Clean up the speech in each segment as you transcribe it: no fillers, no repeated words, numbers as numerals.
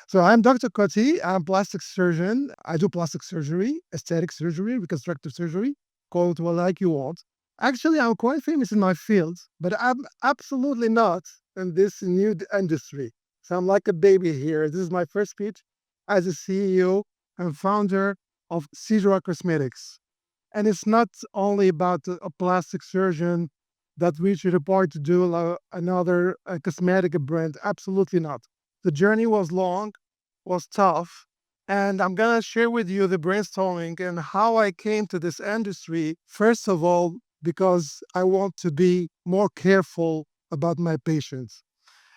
So I'm Dr. Kotti. I'm a plastic surgeon. I do plastic surgery, aesthetic surgery, reconstructive surgery. Call it what like you want. Actually, I'm quite famous in my field, but I'm absolutely not in this new industry. So I'm like a baby here. This is my first speech as a CEO and founder of Cedra Cosmetics. And it's not only about a plastic surgeon that reached a point to do another cosmetic brand. Absolutely not. The journey was long, was tough, and I'm gonna share with you the brainstorming and how I came to this industry. First of all, because I want to be more careful about my patients.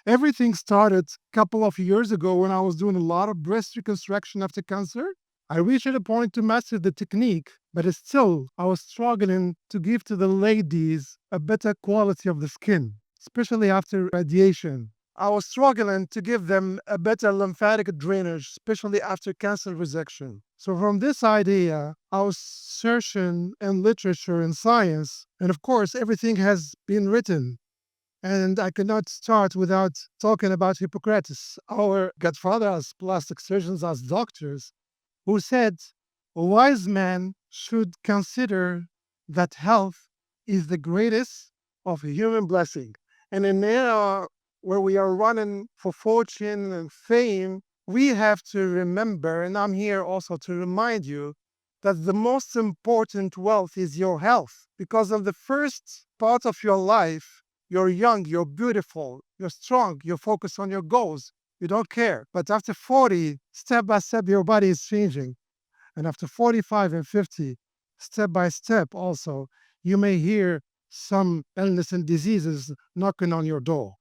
Everything started a couple of years ago when I was doing a lot of breast reconstruction after cancer. I reached a point to master the technique, but still, I was struggling to give to the ladies a better quality of the skin, especially after radiation. I was struggling to give them a better lymphatic drainage, especially after cancer resection. So, from this idea, I was searching in literature and science, and of course, everything has been written. And I could not start without talking about Hippocrates, our godfather as plastic surgeons, as doctors, who said, a wise man should consider that health is the greatest of human blessing. And in an era where we are running for fortune and fame, we have to remember, and I'm here also to remind you, that the most important wealth is your health. Because of the first part of your life, you're young, you're beautiful, you're strong, you focus on your goals, you don't care. But after 40, step by step, your body is changing. And after 45 and 50, step by step, also, you may hear some illness and diseases knocking on your door.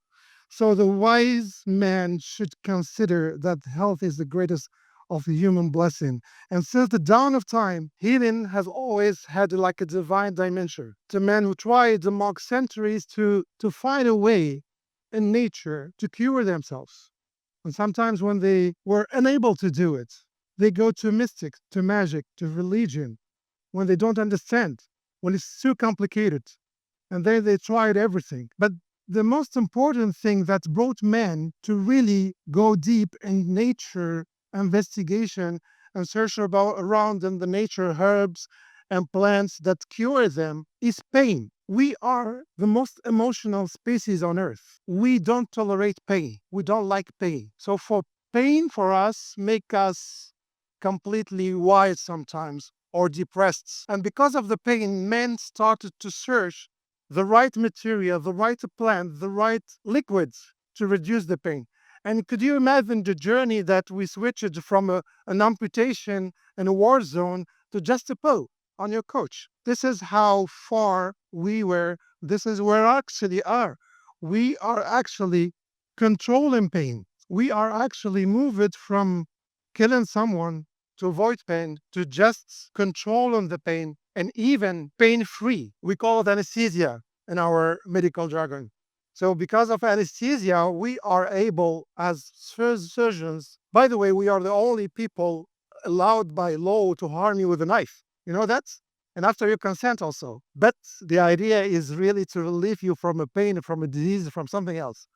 So the wise man should consider that health is the greatest of the human blessing. And since the dawn of time, healing has always had like a divine dimension. The men who tried among centuries to find a way in nature to cure themselves. And sometimes when they were unable to do it, they go to mystics, to magic, to religion, when they don't understand, when it's too complicated. And then they tried everything. But the most important thing that brought men to really go deep in nature investigation and search about around in the nature herbs and plants that cure them is pain. We are the most emotional species on earth. We don't tolerate pain. We don't like pain. So for pain for us make us completely wild sometimes or depressed. And because of the pain, men started to search the right material, the right plant, the right liquids to reduce the pain. And could you imagine the journey that we switched from an amputation in a war zone to just a pill on your couch? This is how far we were. This is where actually are. We are actually controlling pain. We are actually moved from killing someone to avoid pain to just controlling the pain and even pain free. We call it anesthesia in our medical jargon. So, because of anesthesia, we are able, as surgeons, by the way, we are the only people allowed by law to harm you with a knife. You know that? And after your consent, also. But the idea is really to relieve you from a pain, from a disease, from something else.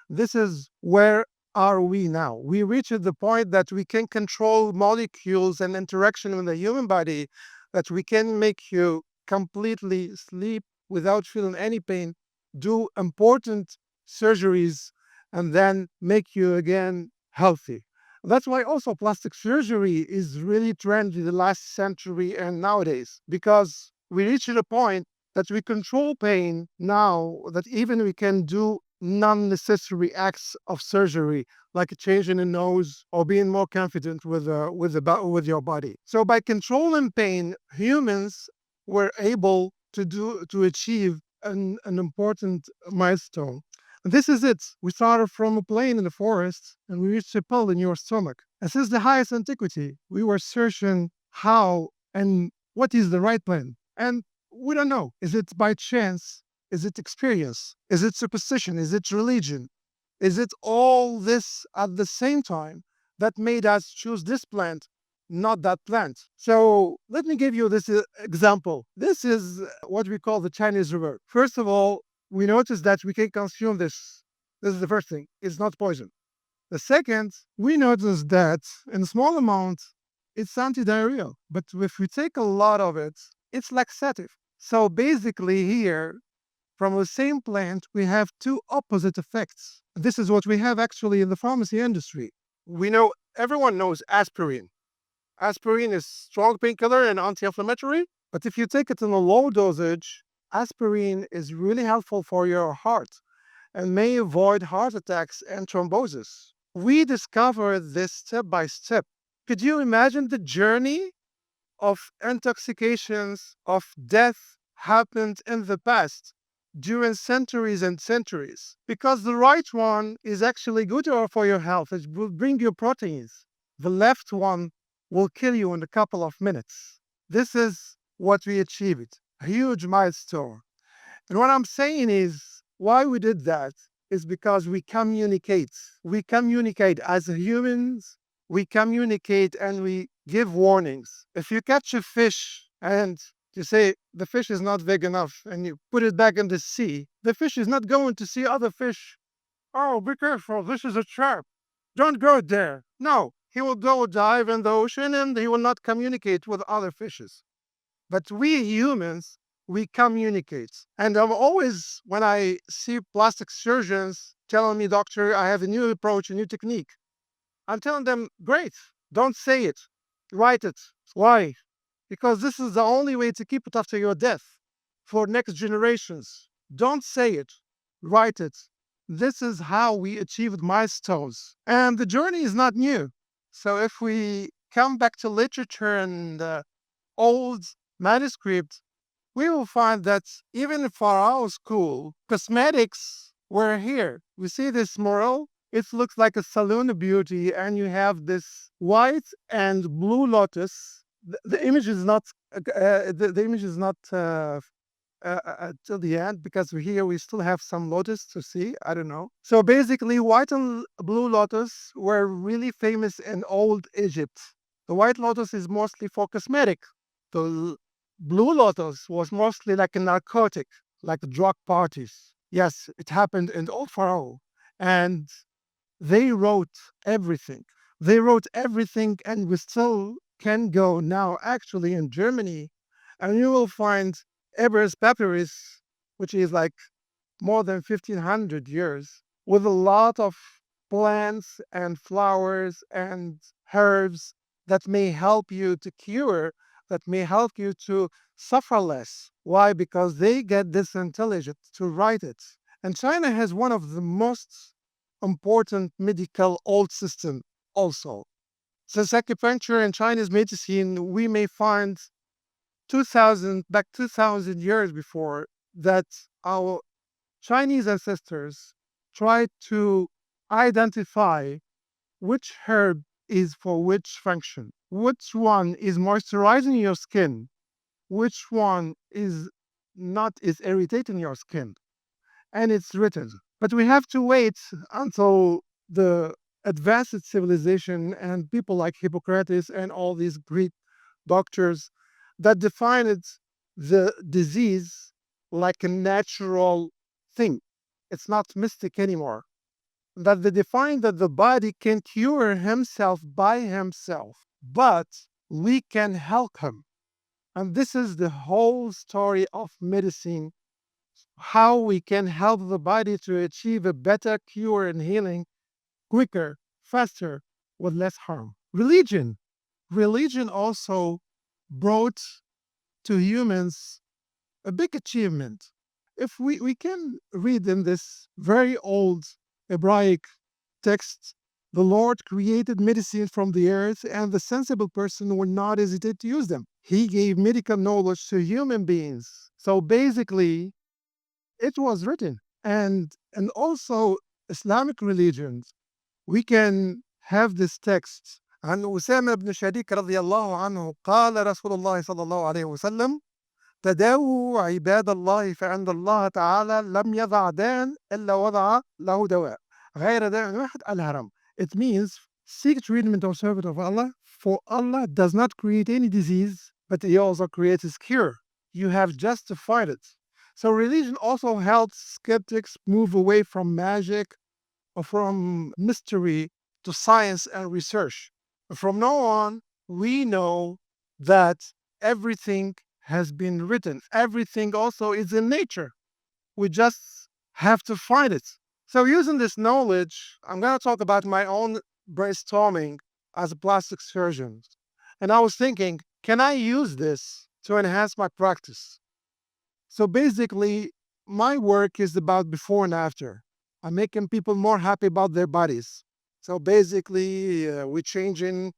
This is where are we now? We reached the point that we can control molecules and interaction with the human body, that we can make you completely sleep without feeling any pain, do important surgeries, and then make you again healthy. That's why also plastic surgery is really trendy the last century and nowadays, because we reached a point that we control pain now, that even we can do non-necessary acts of surgery, like a change in the nose or being more confident with your body. So by controlling pain, humans were able to achieve an important milestone. This is it. We started from a plane in the forest and we reached a pill in your stomach. And since the highest antiquity, we were searching how and what is the right plan. And we don't know. Is it by chance? Is it experience? Is it superstition? Is it religion? Is it all this at the same time that made us choose this plant, not that plant? So let me give you this example. This is what we call the Chinese river. First of all, we notice that we can consume this. This is the first thing. It's not poison. The second, we noticed that in small amounts, it's antidiarrheal. But if we take a lot of it, it's laxative. So basically, here, from the same plant, we have two opposite effects. This is what we have actually in the pharmacy industry. We know everyone knows aspirin. Aspirin is strong painkiller and anti-inflammatory, but if you take it in a low dosage, aspirin is really helpful for your heart and may avoid heart attacks and thrombosis. We discovered this step by step. Could you imagine the journey of intoxications, of death happened in the past during centuries and centuries? Because the right one is actually good for your health, it will bring you proteins. The left one will kill you in a couple of minutes. This is what we achieved, a huge milestone. And what I'm saying is, why we did that is because we communicate. We communicate as humans, we communicate and we give warnings. If you catch a fish and you say the fish is not big enough and you put it back in the sea, the fish is not going to see other fish. Oh, be careful, this is a trap. Don't go there. No, he will go dive in the ocean and he will not communicate with other fishes. But we humans, we communicate. And I'm always, when I see plastic surgeons telling me, doctor, I have a new approach, a new technique, I'm telling them, great, don't say it, write it. Why? Because this is the only way to keep it after your death for next generations. Don't say it, write it. This is how we achieved milestones. And the journey is not new. So if we come back to literature and old manuscript, we will find that even for our school, cosmetics were here. We see this mural. It looks like a salon of beauty, and you have this white and blue lotus. The image is not the image is not till the end because here we still have some lotus to see. I don't know. So basically, white and blue lotus were really famous in old Egypt. The white lotus is mostly for cosmetic. The blue lotus was mostly like a narcotic, like drug parties. Yes, it happened in old Pharaoh. And they wrote everything. They wrote everything, and we still can go now actually in Germany, and you will find Ebers papyrus, which is like more than 1500 years, with a lot of plants and flowers and herbs that may help you to cure, that may help you to suffer less. Why? Because they get this intelligence to write it. And China has one of the most important medical old system also. Since acupuncture and Chinese medicine, we may find 2000 years before that our Chinese ancestors tried to identify which herb is for which function, which one is moisturizing your skin, which one is not is irritating your skin, and it's written. But we have to wait until the advanced civilization and people like Hippocrates and all these Greek doctors that defined the disease like a natural thing. It's not mystic anymore. That they define that the body can cure himself by himself, but we can help him. And this is the whole story of medicine, how we can help the body to achieve a better cure and healing quicker, faster, with less harm. Religion. Religion also brought to humans a big achievement. If we can read in this very old Hebraic text, the Lord created medicine from the earth, and the sensible person would not hesitate to use them. He gave medical knowledge to human beings. So basically, it was written. And also Islamic religions, we can have this text. عن أسامة بن شريك رضي الله عنه قال رسول الله صلى الله عليه وسلم تداووا عباد الله فعند الله تعالى لم يضع داء إلا وضع له دواء غير داء واحد الهرم. It means seek treatment or service of Allah, for Allah does not create any disease, but He also creates His cure. You have just to find it. So religion also helps skeptics move away from magic or from mystery to science and research. From now on, we know that everything has been written. Everything also is in nature. We just have to find it. So, using this knowledge, I'm going to talk about my own brainstorming as a plastic surgeon. And I was thinking, can I use this to enhance my practice? So, basically, my work is about before and after. I'm making people more happy about their bodies. So, basically, we're changing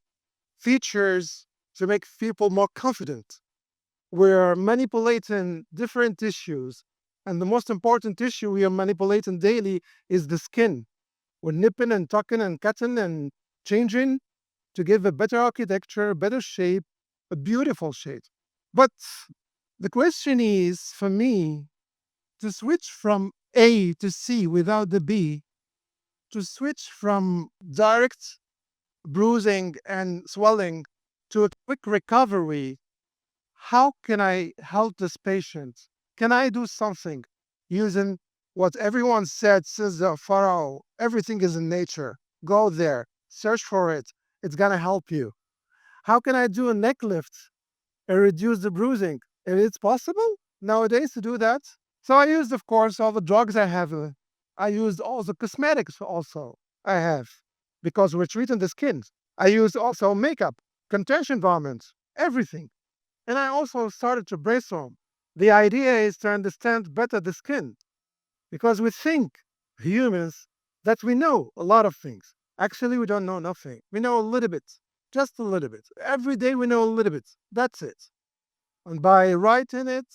features to make people more confident. We're manipulating different tissues. And the most important tissue we are manipulating daily is the skin. We're nipping and tucking and cutting and changing to give a better architecture, a better shape, a beautiful shape. But the question is for me to switch from A to C without the B, to switch from direct bruising and swelling to a quick recovery. How can I help this patient? Can I do something using what everyone said since the pharaoh? Everything is in nature. Go there, search for it. It's gonna help you. How can I do a neck lift and reduce the bruising? If it's possible nowadays to do that. So I used, of course, all the drugs I have. I used all the cosmetics also I have because we're treating the skin. I used also makeup, contention garments, everything. And I also started to brainstorm. The idea is to understand better the skin because we think, humans, that we know a lot of things. Actually, we don't know nothing. We know a little bit, just a little bit. Every day we know a little bit. That's it. And by writing it,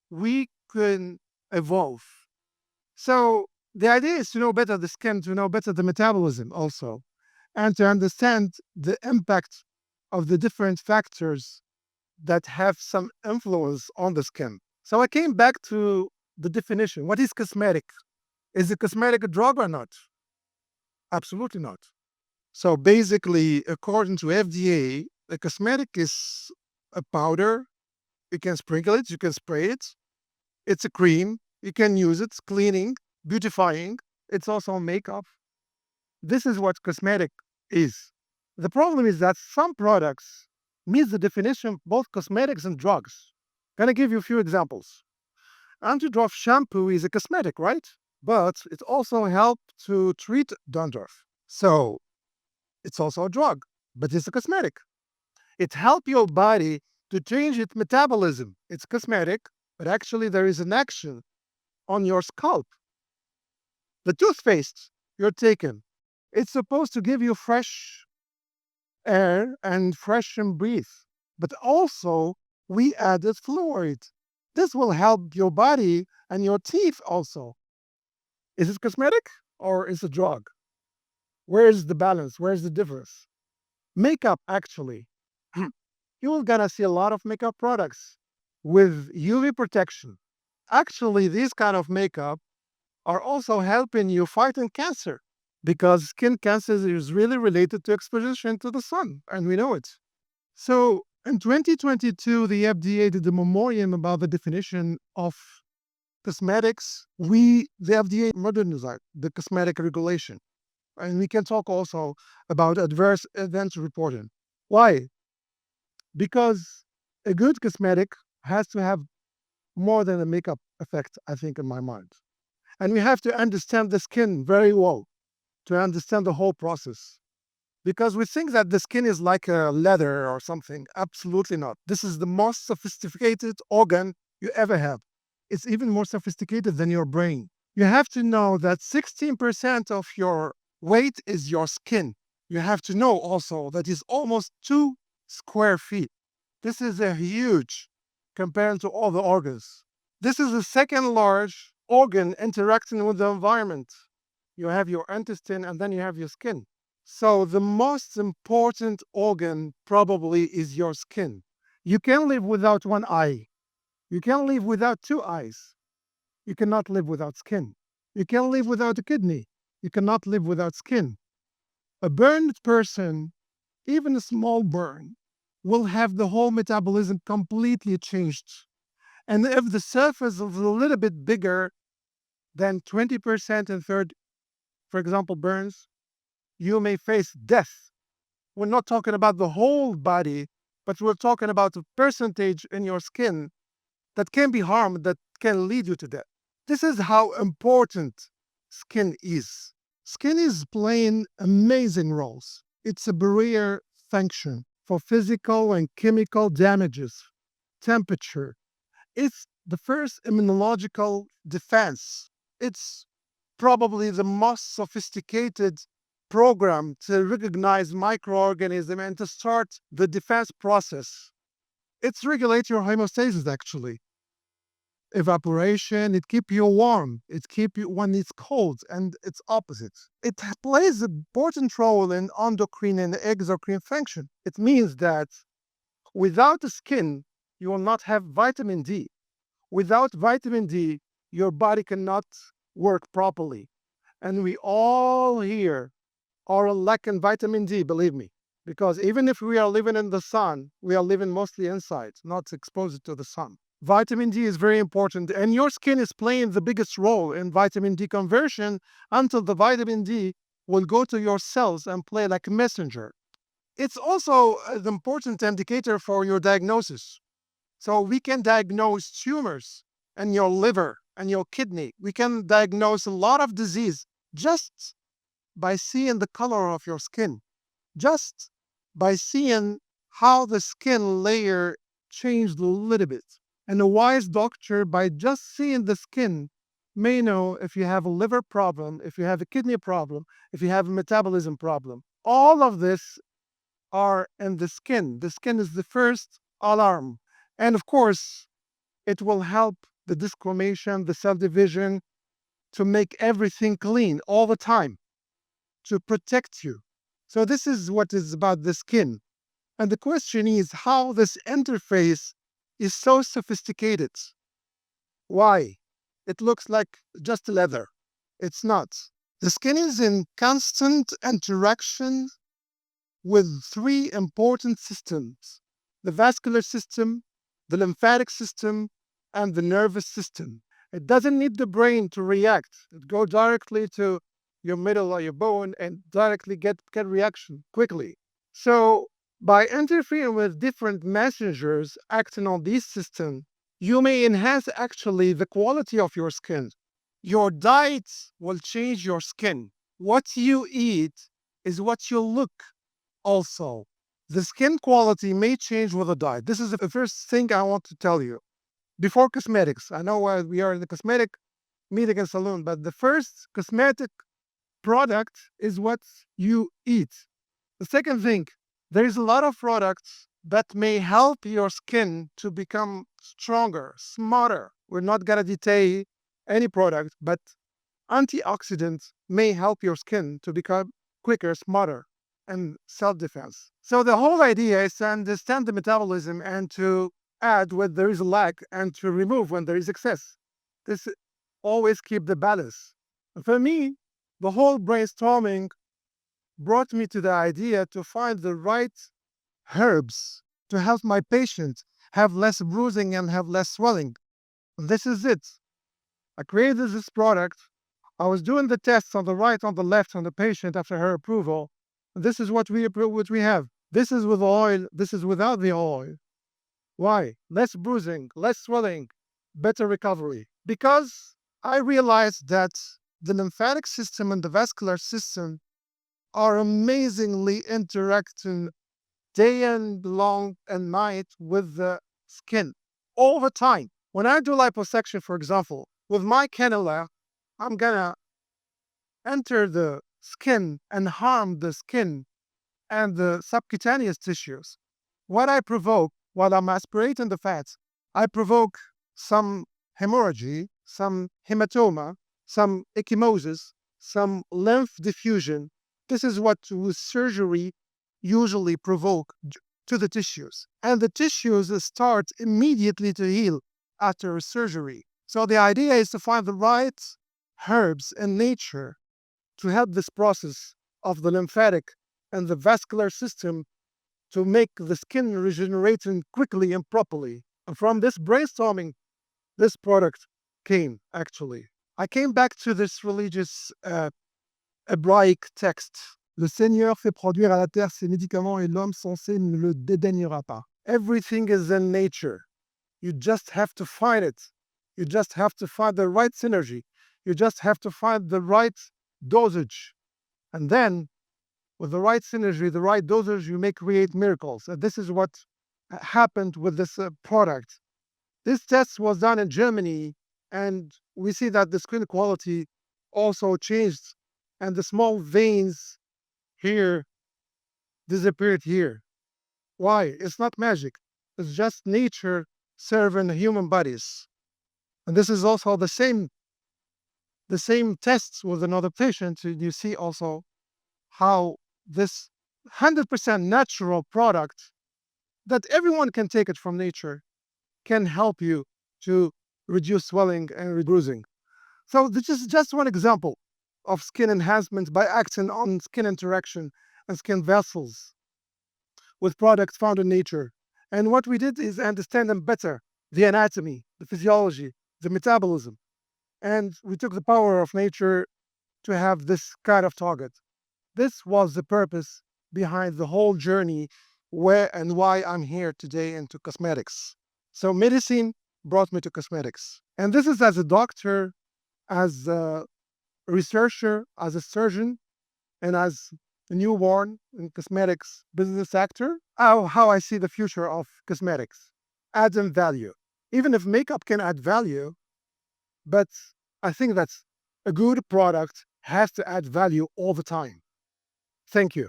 we can evolve. So the idea is to know better the skin, to know better the metabolism also, and to understand the impact of the different factors that have some influence on the skin. So I came back to the definition. What is cosmetic? Is a cosmetic a drug or not? Absolutely not. So basically, according to FDA, a cosmetic is a powder. You can sprinkle it, you can spray it. It's a cream. You can use it, cleaning, beautifying. It's also makeup. This is what cosmetic is. The problem is that some products meet the definition of both cosmetics and drugs. Gonna give you a few examples. Anti-drop shampoo is a cosmetic, right? But it also helps to treat dandruff. So it's also a drug, but it's a cosmetic. It helps your body to change its metabolism. It's cosmetic, but actually there is an action on your scalp. The toothpaste you're taking, it's supposed to give you fresh air and fresh and breathe. But also, we added fluoride. This will help your body and your teeth also. Is it cosmetic or is it a drug? Where is the balance? Where is the difference? Makeup, actually. You're gonna see a lot of makeup products with UV protection. Actually, these kind of makeup are also helping you fighting cancer because skin cancer is really related to exposition to the sun, and we know it. So in 2022, the FDA did a memorandum about the definition of cosmetics. The FDA modernized the cosmetic regulation. And we can talk also about adverse events reporting. Why? Because a good cosmetic has to have more than a makeup effect, I think, in my mind. And we have to understand the skin very well to understand the whole process. Because we think that the skin is like a leather or something. Absolutely not. This is the most sophisticated organ you ever have. It's even more sophisticated than your brain. You have to know that 16% of your weight is your skin. You have to know also that it's almost 2 square feet. This is a huge compared to all the organs. This is the second large organ interacting with the environment. You have your intestine and then you have your skin. So the most important organ probably is your skin. You can live without one eye. You can live without two eyes. You cannot live without skin. You can live without a kidney. You cannot live without skin. A burned person, even a small burn, will have the whole metabolism completely changed. And if the surface is a little bit bigger than 20% and third, for example, burns, you may face death. We're not talking about the whole body, but we're talking about a percentage in your skin that can be harmed, that can lead you to death. This is how important skin is. Skin is playing amazing roles. It's a barrier function for physical and chemical damages, temperature. It's the first immunological defense. It's probably the most sophisticated program to recognize microorganisms and to start the defense process. It's regulate your homeostasis actually. Evaporation, it keep you warm, it keep you when it's cold, and it's opposite. It plays an important role in endocrine and exocrine function. It means that without the skin, you will not have vitamin D. Without vitamin D, your body cannot work properly. And we all here are lacking vitamin D, believe me. Because even if we are living in the sun, we are living mostly inside, not exposed to the sun. Vitamin D is very important, and your skin is playing the biggest role in vitamin D conversion until the vitamin D will go to your cells and play like a messenger. It's also an important indicator for your diagnosis. So we can diagnose tumors in your liver and your kidney. We can diagnose a lot of disease just by seeing the color of your skin, just by seeing how the skin layer changed a little bit. And a wise doctor, by just seeing the skin, may know if you have a liver problem, if you have a kidney problem, if you have a metabolism problem. All of this are in the skin. The skin is the first alarm. And of course, it will help the discrimination, the cell division, to make everything clean all the time, to protect you. So this is what is about the skin. And the question is how this interface is so sophisticated. Why? It looks like just leather. It's not. The skin is in constant interaction with three important systems: the vascular system, the lymphatic system, and the nervous system. It doesn't need the brain to react. It goes directly to your middle or your bone and directly get reaction quickly. So by interfering with different messengers acting on this system, you may enhance actually the quality of your skin. Your diet will change your skin. What you eat is what you look also. The skin quality may change with the diet. This is the first thing I want to tell you. Before cosmetics, I know we are in the cosmetic meeting and salon, but the first cosmetic product is what you eat. The second thing, there is a lot of products that may help your skin to become stronger, smarter. We're not going to detail any product, but antioxidants may help your skin to become quicker, smarter, and self-defense. So the whole idea is to understand the metabolism and to add when there is a lack and to remove when there is excess. This always keep the balance. For me, the whole brainstorming brought me to the idea to find the right herbs to help my patient have less bruising and have less swelling. This is it. I created this product. I was doing the tests on the right, on the left, on the patient after her approval. This is what we have. This is with oil. This is without the oil. Why? Less bruising, less swelling, better recovery. Because I realized that the lymphatic system and the vascular system are amazingly interacting day and long and night with the skin all the time. When I do liposuction, for example, with my cannula, I'm gonna enter the skin and harm the skin and the subcutaneous tissues. What I provoke while I'm aspirating the fats, I provoke some hemorrhage, some hematoma, some ecchymosis, some lymph diffusion. This is what with surgery usually provoke to the tissues. And the tissues start immediately to heal after surgery. So the idea is to find the right herbs in nature to help this process of the lymphatic and the vascular system to make the skin regenerating quickly and properly. And from this brainstorming, this product came actually. I came back to this religious Hebraic text Le Seigneur fait produire à la terre ses médicaments et l'homme censé ne le dédaignera pas. Everything is in nature. You just have to find it. You just have to find the right synergy. You just have to find the right dosage. And then, with the right synergy, the right dosage, you may create miracles. And this is what happened with this product. This test was done in Germany, and we see that the skin quality also changed, and the small veins here disappeared here. Why? It's not magic. It's just nature serving human bodies. And this is also the same tests with another patient. You see also how this 100% natural product that everyone can take it from nature can help you to reduce swelling and bruising. So this is just one example of skin enhancement by acting on skin interaction and skin vessels with products found in nature. And what we did is understand them better, the anatomy, the physiology, the metabolism. And we took the power of nature to have this kind of target. This was the purpose behind the whole journey where and why I'm here today into cosmetics. So medicine brought me to cosmetics. And this is as a doctor, as a researcher, as a surgeon, and as a newborn in cosmetics business actor, how I see the future of cosmetics. Adding value. Even if makeup can add value, but I think that a good product has to add value all the time. Thank you.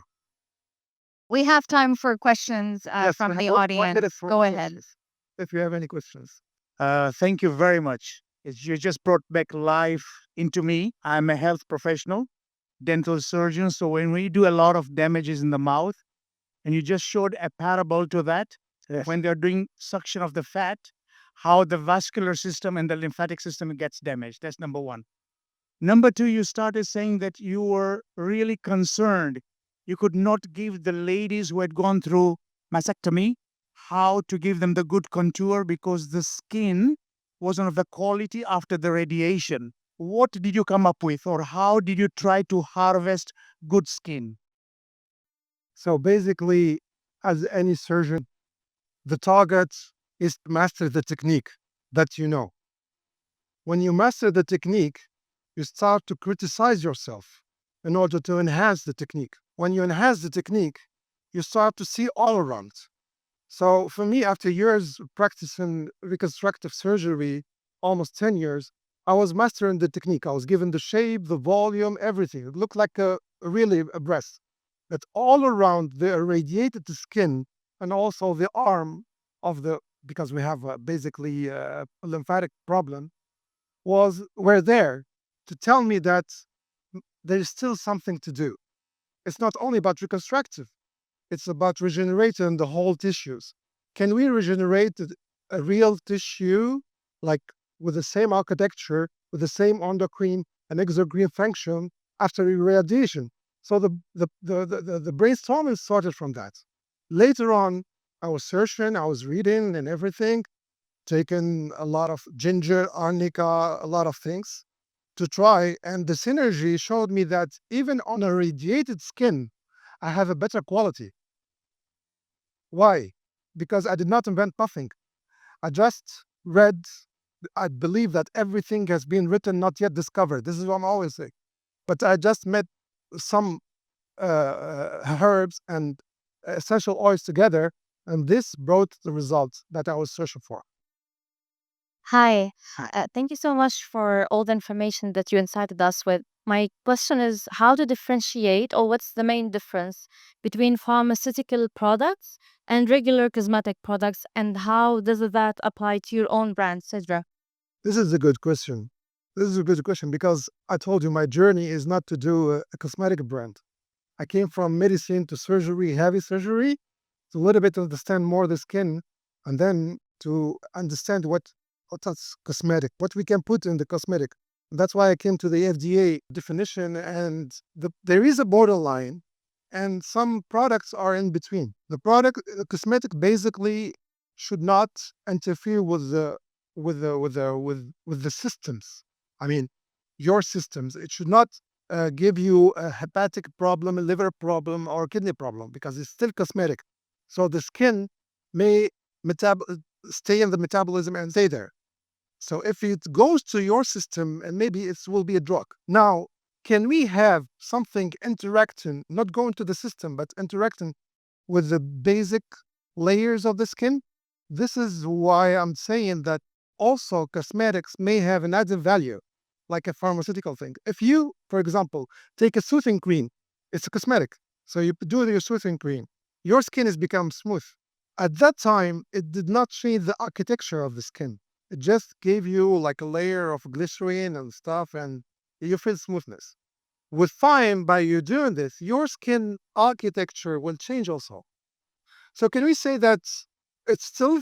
We have time for questions Yes, from we have the 1 minute audience. for Go ahead. questions, if you have any questions. Thank you very much. You just brought back life into me. I'm a health professional, dental surgeon. So when we do a lot of damages in the mouth, and you just showed a parable to that, Yes. when they're doing suction of the fat, how the vascular system and the lymphatic system gets damaged. That's number one. Number two, you started saying that you were really concerned. You could not give the ladies who had gone through mastectomy how to give them the good contour because the skin wasn't of the quality after the radiation. What did you come up with, or how did you try to harvest good skin? So basically, as any surgeon, the target is to master the technique that you know. When you master the technique, you start to criticize yourself in order to enhance the technique. When you enhance the technique, you start to see all around. So for me, after years practicing reconstructive surgery, almost 10 years, I was mastering the technique. I was given the shape, the volume, everything. It looked like really a breast. But all around the irradiated skin and also the arm of the, because we have basically a lymphatic problem, were there to tell me that there is still something to do. It's not only about reconstructive, it's about regenerating the whole tissues. Can we regenerate a real tissue, like with the same architecture, with the same endocrine and exocrine function after irradiation? So the brainstorming started from that. Later on, I was searching, I was reading and everything, taking a lot of ginger, arnica, a lot of things to try. And the synergy showed me that even on a radiated skin, I have a better quality. Why? Because I did not invent nothing. I just read, I believe that everything has been written, not yet discovered. This is what I'm always saying. But I just met some herbs and essential oils together, and this brought the results that I was searching for. Hi. Thank you so much for all the information that you incited us with. My question is how to differentiate, or what's the main difference between pharmaceutical products and regular cosmetic products, and how does that apply to your own brand, Cedra? This is a good question. This is a good question because I told you my journey is not to do a cosmetic brand. I came from medicine to surgery, heavy surgery, to a little bit understand more the skin, and then to understand what's cosmetic, what we can put in the cosmetic. That's why I came to the FDA definition, and there is a borderline, and some products are in between. The cosmetic basically should not interfere with the systems. I mean, your systems. It should not give you a hepatic problem, a liver problem, or kidney problem because it's still cosmetic. So the skin may stay in the metabolism and stay there. So if it goes to your system, and maybe it will be a drug. Now, can we have something interacting, not going to the system, but interacting with the basic layers of the skin? This is why I'm saying that also cosmetics may have an added value, like a pharmaceutical thing. If you, for example, take a soothing cream, it's a cosmetic. So you do your soothing cream, your skin has become smooth. At that time, it did not change the architecture of the skin. It just gave you like a layer of glycerin and stuff, and you feel smoothness. With time, by you doing this, your skin architecture will change also. So can we say that it's still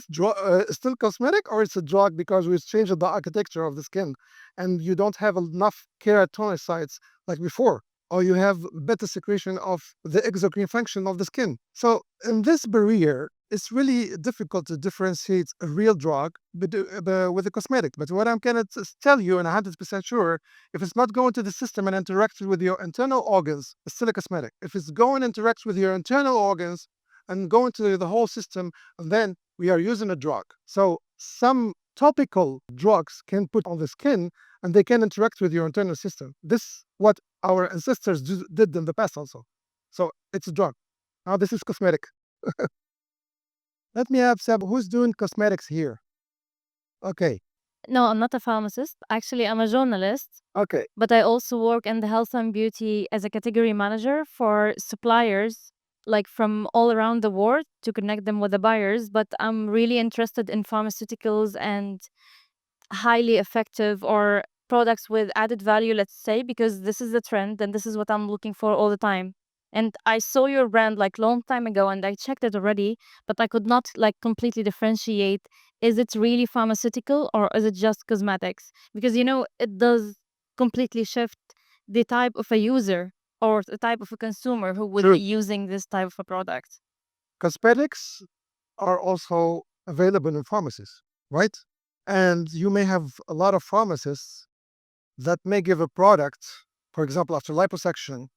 cosmetic, or it's a drug because we've changed the architecture of the skin, and you don't have enough keratinocytes like before, or you have better secretion of the exocrine function of the skin? So in this barrier, it's really difficult to differentiate a real drug with a cosmetic. But what I'm gonna tell you, and 100% sure, if it's not going to the system and interacts with your internal organs, it's still a cosmetic. If it's going and interacts with your internal organs and go into the whole system, then we are using a drug. So some topical drugs can put on the skin and they can interact with your internal system. This what our ancestors did in the past also. So it's a drug. Now this is cosmetic. Let me have Seb, who's doing cosmetics here? Okay. No, I'm not a pharmacist. Actually, I'm a journalist, Okay. but I also work in the health and beauty as a category manager for suppliers, like from all around the world, to connect them with the buyers. But I'm really interested in pharmaceuticals and highly effective or products with added value, let's say, because this is the trend and this is what I'm looking for all the time. And I saw your brand like long time ago and I checked it already, but I could not like completely differentiate, is it really pharmaceutical or is it just cosmetics? Because it does completely shift the type of a user or the type of a consumer who would True. be using this type of a product. Cosmetics are also available in pharmacies, right? And you may have a lot of pharmacists that may give a product, for example, after liposuction,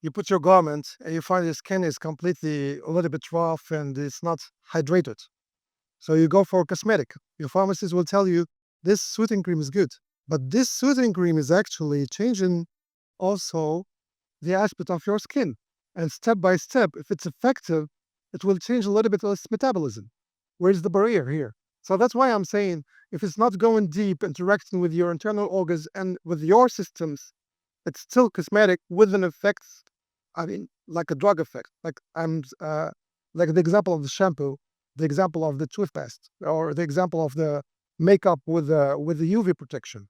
you put your garment and you find the skin is completely a little bit rough and it's not hydrated. So you go for a cosmetic. Your pharmacist will tell you this soothing cream is good. But this soothing cream is actually changing also the aspect of your skin. And step by step, if it's effective, it will change a little bit of its metabolism. Where's the barrier here? So that's why I'm saying if it's not going deep, interacting with your internal organs and with your systems, it's still cosmetic with an effect. I mean, like a drug effect. Like the example of the shampoo, the example of the toothpaste, or the example of the makeup with the UV protection.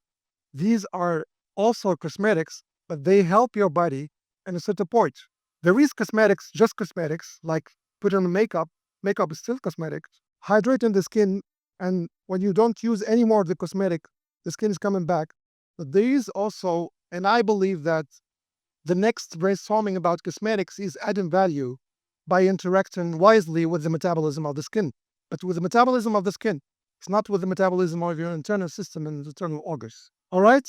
These are also cosmetics, but they help your body in a certain point. There is cosmetics, just cosmetics, like put on makeup. Makeup is still cosmetic. Hydrating the skin, and when you don't use any more of the cosmetic, the skin is coming back. But there is also, and I believe that the next brainstorming about cosmetics is adding value by interacting wisely with the metabolism of the skin. But with the metabolism of the skin, it's not with the metabolism of your internal system and internal organs. All right?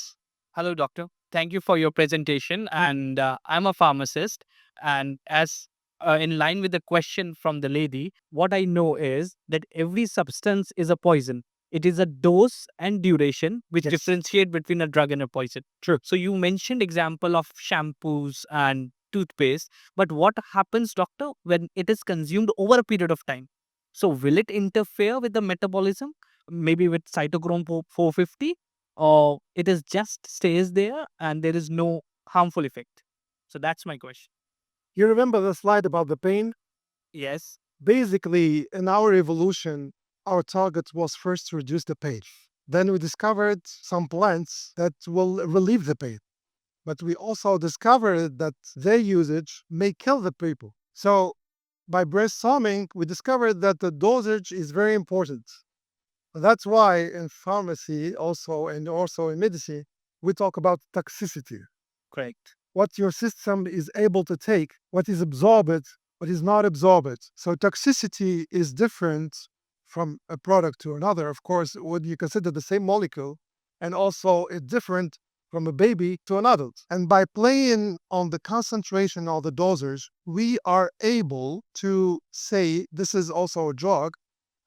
Hello, doctor. Thank you for your presentation. And I'm a pharmacist. And as in line with the question from the lady, what I know is that every substance is a poison. It is a dose and duration which Yes. differentiate between a drug and a poison. True. So you mentioned example of shampoos and toothpaste, but what happens, doctor, when it is consumed over a period of time? So will it interfere with the metabolism, maybe with cytochrome 450? Or it is just stays there and there is no harmful effect? So that's my question. You remember the slide about the pain? Yes. Basically, in our evolution, our target was first to reduce the pain. Then we discovered some plants that will relieve the pain. But we also discovered that their usage may kill the people. So by brainstorming, we discovered that the dosage is very important. That's why in pharmacy also and also in medicine, we talk about toxicity. Correct. What your system is able to take, what is absorbed, what is not absorbed. So toxicity is different from a product to another. Of course, when you consider the same molecule, and also a different from a baby to an adult. And by playing on the concentration or the dosage, we are able to say this is also a drug,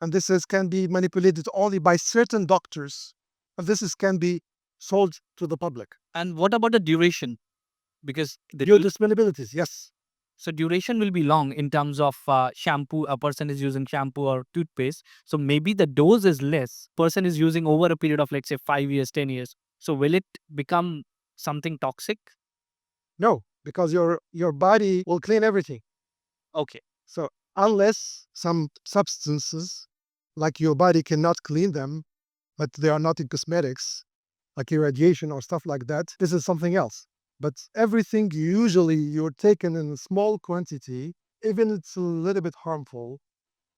and this is can be manipulated only by certain doctors, and can be sold to the public. And what about the duration? Because the Biodisponibilities, yes. so duration will be long in terms of shampoo. A person is using shampoo or toothpaste, so maybe the dose is less. Person is using over a period of, let's say, 5 years, 10 years. So will it become something toxic? No, because your body will clean everything. Okay. So unless some substances, like your body cannot clean them, but they are not in cosmetics, like irradiation or stuff like that, this is something else. But everything usually you're taken in a small quantity, even it's a little bit harmful,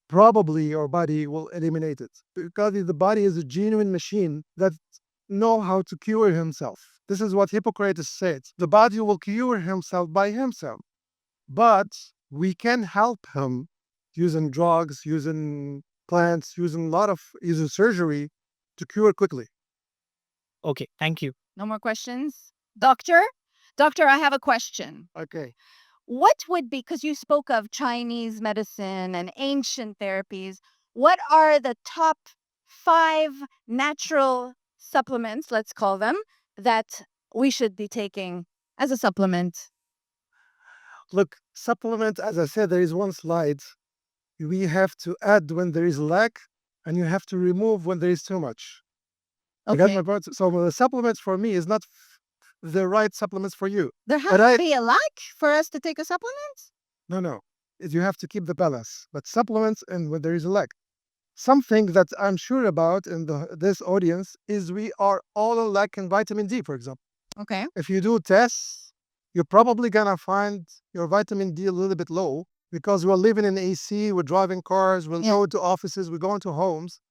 probably your body will eliminate it, because the body is a genuine machine that know how to cure himself. This is what Hippocrates said. The body will cure himself by himself, but we can help him using drugs, using plants, using surgery to cure quickly. Okay. Thank you. No more questions? Doctor? Doctor, I have a question. Okay. What would be, because you spoke of Chinese medicine and ancient therapies, what are the top 5 natural supplements, let's call them, that we should be taking as a supplement? Look, supplement, as I said, there is one slide. We have to add when there is lack, and you have to remove when there is too much. You got Okay. my point? So the supplements for me is not the right supplements for you. There has But to be a lack for us to take a supplement? No. You have to keep the balance. But supplements and when there is a lack. Something that I'm sure about in this audience is we are all lacking vitamin D, for example. Okay. If you do tests, you're probably gonna find your vitamin D a little bit low because we're living in AC, we're driving cars, we'll Yeah. go to offices, we're going to homes,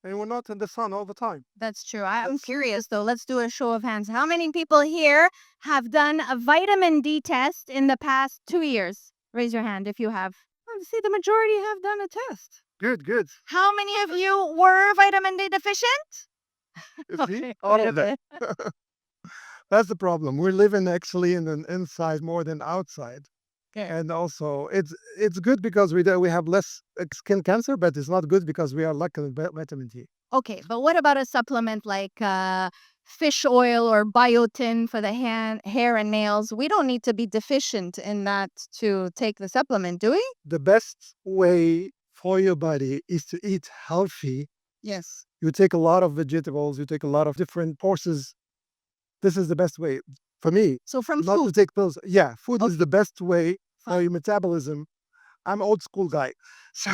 and we're not in the sun all the time. That's true. I'm That's- curious though. Let's do a show of hands. How many people here have done a vitamin D test in the past 2 years? Raise your hand if you have. Oh, see, the majority have done a test. Good. How many of you were vitamin D deficient? You see? Okay, All quite a of that. bit. That's the problem. We're living actually in an inside more than outside. Okay. And also, it's good because we have less skin cancer, but it's not good because we are lacking vitamin D. Okay, but what about a supplement like fish oil or biotin for the hair and nails? We don't need to be deficient in that to take the supplement, do we? The best way for your body is to eat healthy. Yes. You take a lot of vegetables, you take a lot of different courses. This is the best way for me. So from Not to food. take pills. Yeah, food is Okay. the best way for Fine. your metabolism. I'm old school guy, so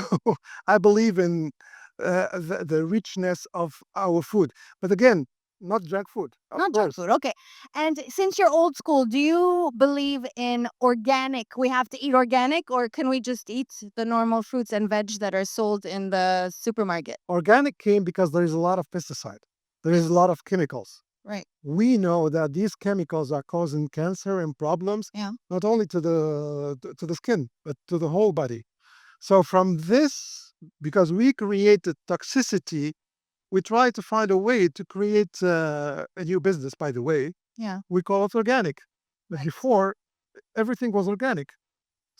I believe in the richness of our food. But again, not junk food. Of Not junk course. food. Okay. And since you're old school, do you believe in organic? We have to eat organic, or can we just eat the normal fruits and veg that are sold in the supermarket? Organic came because there is a lot of pesticide. There is a lot of chemicals. Right. We know that these chemicals are causing cancer and problems, Yeah. not only to the skin, but to the whole body. So from this, because we created toxicity, we try to find a way to create a new business, by the way. Yeah. We call it organic. But Right. before, everything was organic.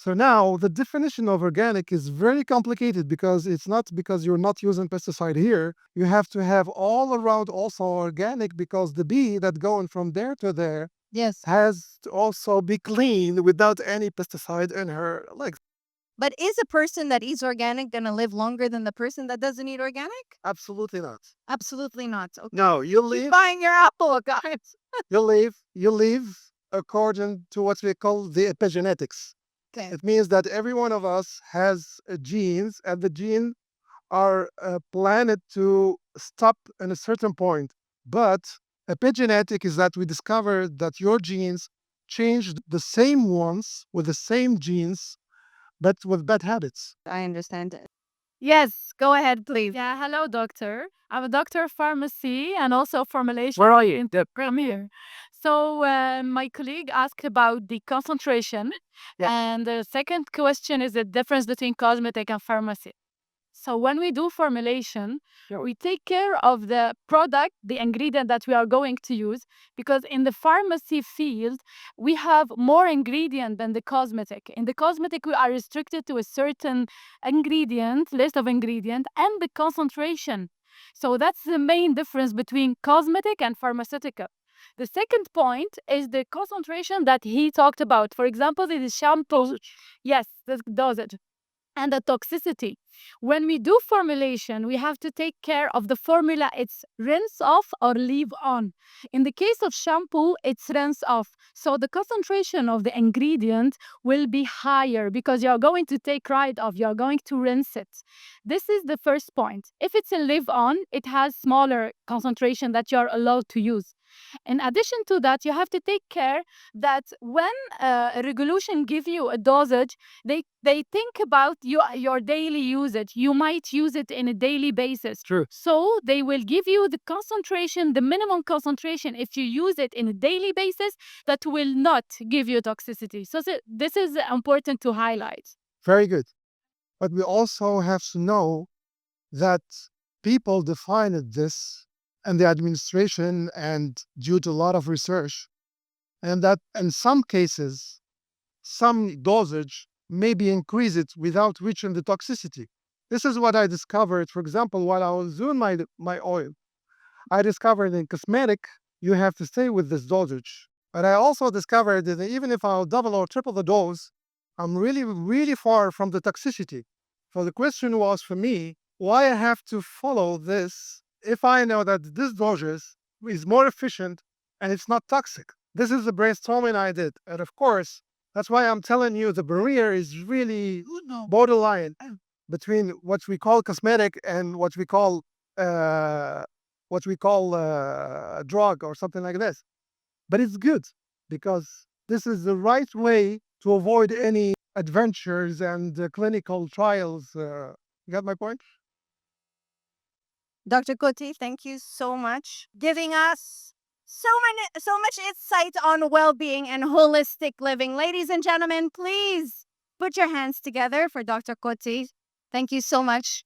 So now the definition of organic is very complicated because it's not because you're not using pesticide here. You have to have all around also organic because the bee that going from there to there Yes. has to also be clean without any pesticide in her legs. But is a person that eats organic going to live longer than the person that doesn't eat organic? Absolutely not. Absolutely not. Okay. No, you Keep live, buying your apple, guys. you live according to what we call the epigenetics. Okay. It means that every one of us has genes, and the genes are planned to stop at a certain point. But epigenetic is that we discovered that your genes changed the same ones with the same genes, but with bad habits. I understand it. Yes, Go ahead, please. yeah, hello, doctor. I'm a doctor of pharmacy and also formulation Where are you? in the Premier. So my colleague asked about the concentration, Yeah. and the second question is the difference between cosmetic and pharmacy. So when we do formulation, we take care of the product, the ingredient that we are going to use, because in the pharmacy field, we have more ingredient than the cosmetic. In the cosmetic, we are restricted to a certain ingredient, list of ingredient, and the concentration. So that's the main difference between cosmetic and pharmaceutical. The second point is the concentration that he talked about. For example, the shampoo, yes, the dosage and the toxicity. When we do formulation, we have to take care of the formula. It's rinse off or leave on. In the case of shampoo, it's rinse off. So the concentration of the ingredient will be higher because you're going to take right off, you're going to rinse it. This is the first point. If it's a leave on, it has smaller concentration that you're allowed to use. In addition to that, you have to take care that when a regulation give you a dosage, they think about your daily usage. You might use it in a daily basis. True. So they will give you the concentration, the minimum concentration. If you use it in a daily basis, that will not give you toxicity. So this is important to highlight. Very good. But we also have to know that people defined this and the administration and due to a lot of research, and that in some cases, some dosage may be increased without reaching the toxicity. This is what I discovered, for example, while I was doing my oil. I discovered in cosmetic, you have to stay with this dosage. But I also discovered that even if I'll double or triple the dose, I'm really, really far from the toxicity. So the question was for me, why I have to follow this if I know that this dosage is more efficient and it's not toxic? This is the brainstorming I did. And of course, that's why I'm telling you the barrier is really borderline between what we call cosmetic and what we call a drug or something like this. But it's good because this is the right way to avoid any adventures and clinical trials. You got my point? Dr. Kotti, thank you so much, giving us so much insight on well-being and holistic living. Ladies and gentlemen, please put your hands together for Dr. Kotti. Thank you so much.